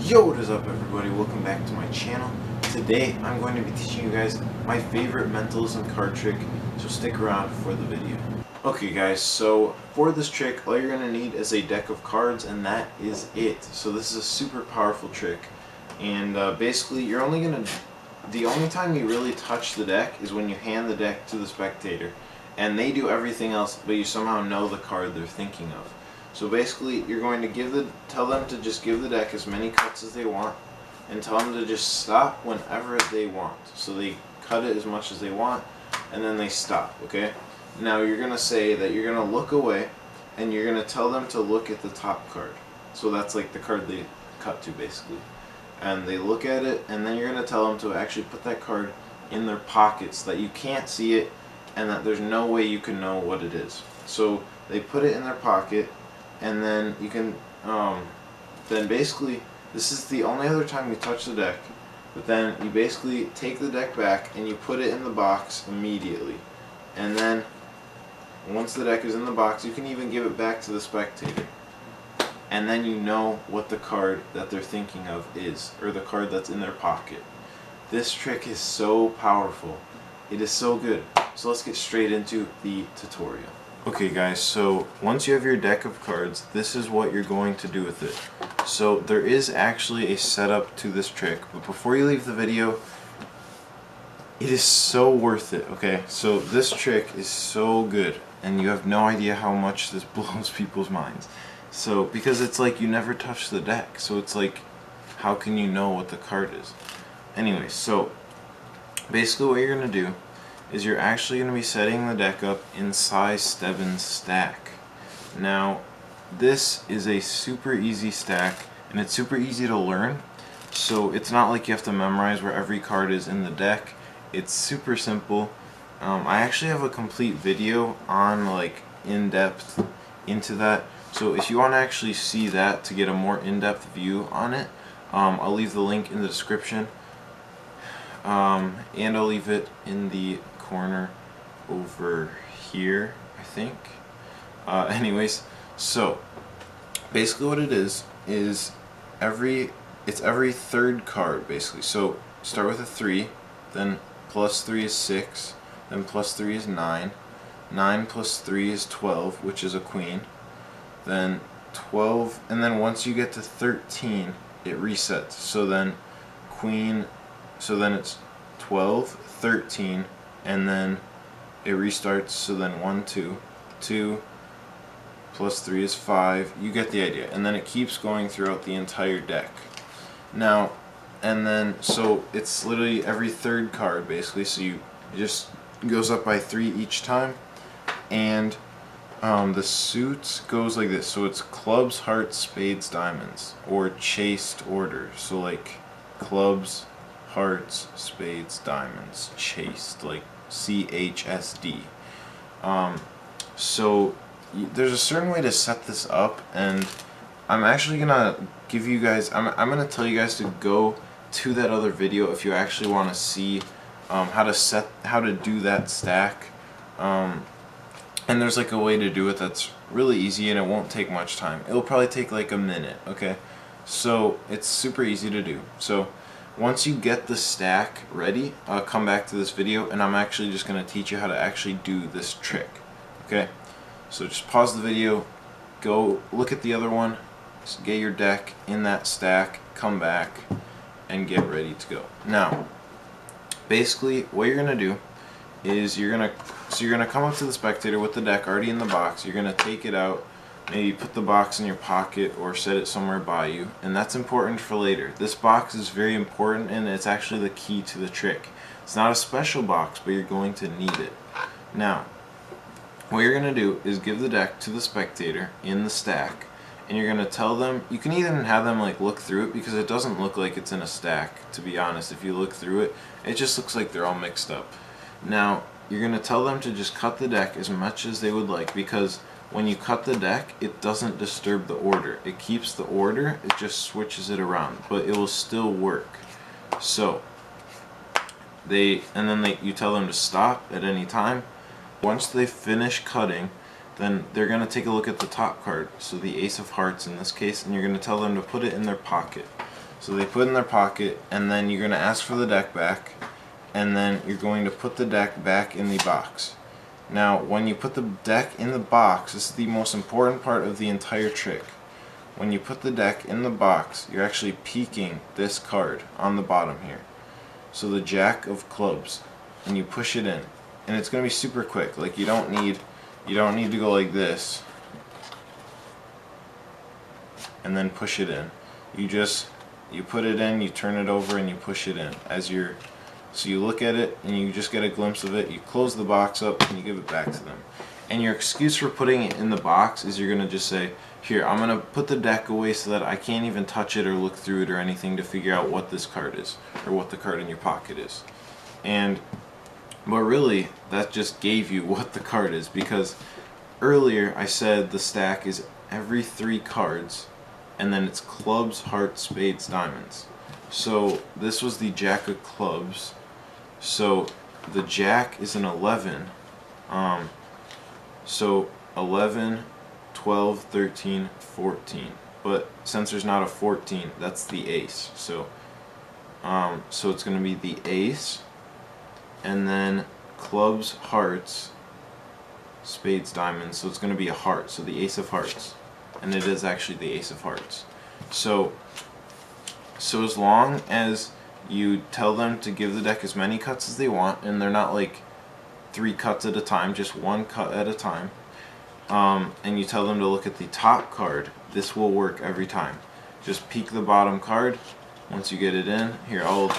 Yo, what is up everybody? Welcome back to my channel. Today I'm going to be teaching you guys my favorite mentalism card trick, so stick around for the video. Okay guys, so for this trick all you're going to need is a deck of cards, and that is it. So this is a super powerful trick, and basically the only time you really touch the deck is when you hand the deck to the spectator, and they do everything else but you somehow know the card they're thinking of. So basically, you're going to tell them to just give the deck as many cuts as they want, and tell them to just stop whenever they want. So they cut it as much as they want, and then they stop, okay? Now you're going to say that you're going to look away, and you're going to tell them to look at the top card. So that's like the card they cut to, basically. And they look at it, and then you're going to tell them to actually put that card in their pocket so that you can't see it, and that there's no way you can know what it is. So they put it in their pocket, and then you can, then basically, this is the only other time you touch the deck, but then you basically take the deck back and you put it in the box immediately. And then, once the deck is in the box, you can even give it back to the spectator. And then you know what the card that they're thinking of is, or the card that's in their pocket. This trick is so powerful. It is so good. So let's get straight into the tutorial. Okay guys, so once you have your deck of cards, this is what you're going to do with it. So there is actually a setup to this trick, but before you leave the video, it is so worth it, okay? So this trick is so good, and you have no idea how much this blows people's minds. So, because it's like you never touch the deck, so it's like, how can you know what the card is? Anyway, so basically what you're going to do is you're actually going to be setting the deck up in size 7 stack. Now, this is a super easy stack, and it's super easy to learn, so it's not like you have to memorize where every card is in the deck. It's super simple. I actually have a complete video on like in-depth into that, so if you want to actually see that to get a more in-depth view on it, I'll leave the link in the description, and I'll leave it in the corner over here, I think. Anyways, so basically what it is every third card, basically. So start with a 3, then plus 3 is 6, then plus 3 is 9, 9 plus 3 is 12, which is a queen, then 12, and then once you get to 13 it resets. So then queen, so then it's 12, 13, and then it restarts. So then 1, 2, 2 plus 3 is 5. You get the idea. And then it keeps going throughout the entire deck. Now, and then, so it's literally every third card, basically. So it just goes up by 3 each time. And the suits goes like this. So it's clubs, hearts, spades, diamonds, or chased order. So like clubs, hearts, spades, diamonds, chased, like CHSD. So there's a certain way to set this up, and I'm actually gonna give you guys, I'm gonna tell you guys to go to that other video if you actually want to see how to do that stack. And there's like a way to do it that's really easy, and it won't take much time. It'll probably take like a minute, okay? So it's super easy to do. So once you get the stack ready, come back to this video, and I'm actually just going to teach you how to actually do this trick. Okay? So just pause the video, go look at the other one, get your deck in that stack, come back, and get ready to go. Now, basically, what you're going to do is you're going to come up to the spectator with the deck already in the box. You're going to take it out, maybe put the box in your pocket or set it somewhere by you, and that's important for later. This box is very important, and it's actually the key to the trick. It's not a special box, but you're going to need it. Now, what you're going to do is give the deck to the spectator in the stack, and you're going to tell them, you can even have them like look through it, because it doesn't look like it's in a stack, to be honest. If you look through it, it just looks like they're all mixed up. Now, you're going to tell them to just cut the deck as much as they would like, because when you cut the deck, it doesn't disturb the order. It keeps the order, it just switches it around, but it will still work. So, you tell them to stop at any time. Once they finish cutting, then they're going to take a look at the top card, so the Ace of Hearts in this case, and you're going to tell them to put it in their pocket. So they put it in their pocket, and then you're going to ask for the deck back, and then you're going to put the deck back in the box. Now, when you put the deck in the box, this is the most important part of the entire trick. When you put the deck in the box, you're actually peeking this card on the bottom here. So the Jack of Clubs, and you push it in, and it's going to be super quick. Like you don't need to go like this and then push it in. You put it in, you turn it over, and you push it in so you look at it and you just get a glimpse of it. You close the box up and you give it back to them. And your excuse for putting it in the box is you're going to just say, here, I'm going to put the deck away so that I can't even touch it or look through it or anything to figure out what this card is or what the card in your pocket is. But really, that just gave you what the card is, because earlier I said the stack is every 3 cards, and then it's clubs, hearts, spades, diamonds. So this was the Jack of Clubs. So the Jack is an 11. So 11, 12, 13, 14. But since there's not a 14, that's the ace. So it's going to be the ace, and then clubs, hearts, spades, diamonds. So it's going to be a heart. So the ace of hearts, and it is actually the ace of hearts. So as long as you tell them to give the deck as many cuts as they want, and they're not like 3 cuts at a time, just 1 cut at a time, and you tell them to look at the top card, this will work every time. Just peek the bottom card. Once you get it in, here I'll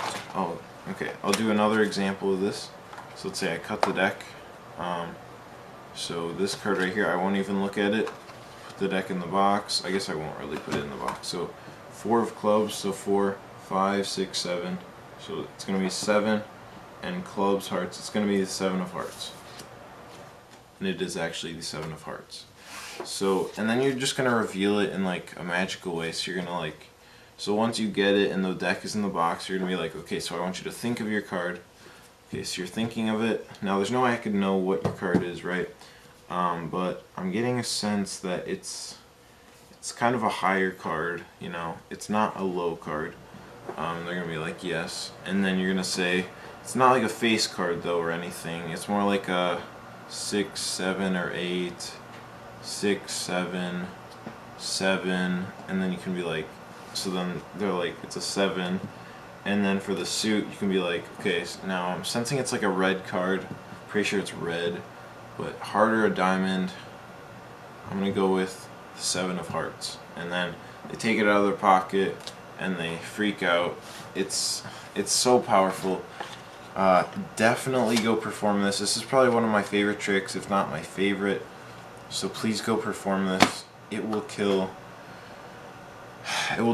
do another example of this. So let's say I cut the deck. So this card right here, I won't even look at it. Put the deck in the box. I guess I won't really put it in the box. So 4 of clubs, so 4, 5, 6, 7. So it's going to be 7, and clubs, hearts, it's going to be the 7 of hearts. And it is actually the 7 of hearts. So, and then you're just going to reveal it in like a magical way. So you're going to so once you get it and the deck is in the box, you're going to be like, okay, so I want you to think of your card. Okay, so you're thinking of it. Now there's no way I could know what your card is, right? But I'm getting a sense that it's kind of a higher card, you know. It's not a low card. They're going to be like, yes. And then you're going to say, it's not like a face card though or anything. It's more like a 6, 7, or 8, 6, 7, 7, and then you can be like, so then they're like, it's a 7, and then for the suit you can be like, okay, so now I'm sensing it's like a red card, pretty sure it's red, but heart or a diamond, I'm gonna go with the 7 of hearts. And then they take it out of their pocket and they freak out. It's so powerful. Definitely go perform this. This is probably one of my favorite tricks, if not my favorite. So please go perform this. It will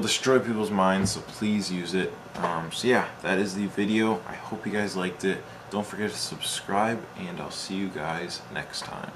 destroy people's minds, so please use it. So yeah, that is the video. I hope you guys liked it. Don't forget to subscribe, and I'll see you guys next time.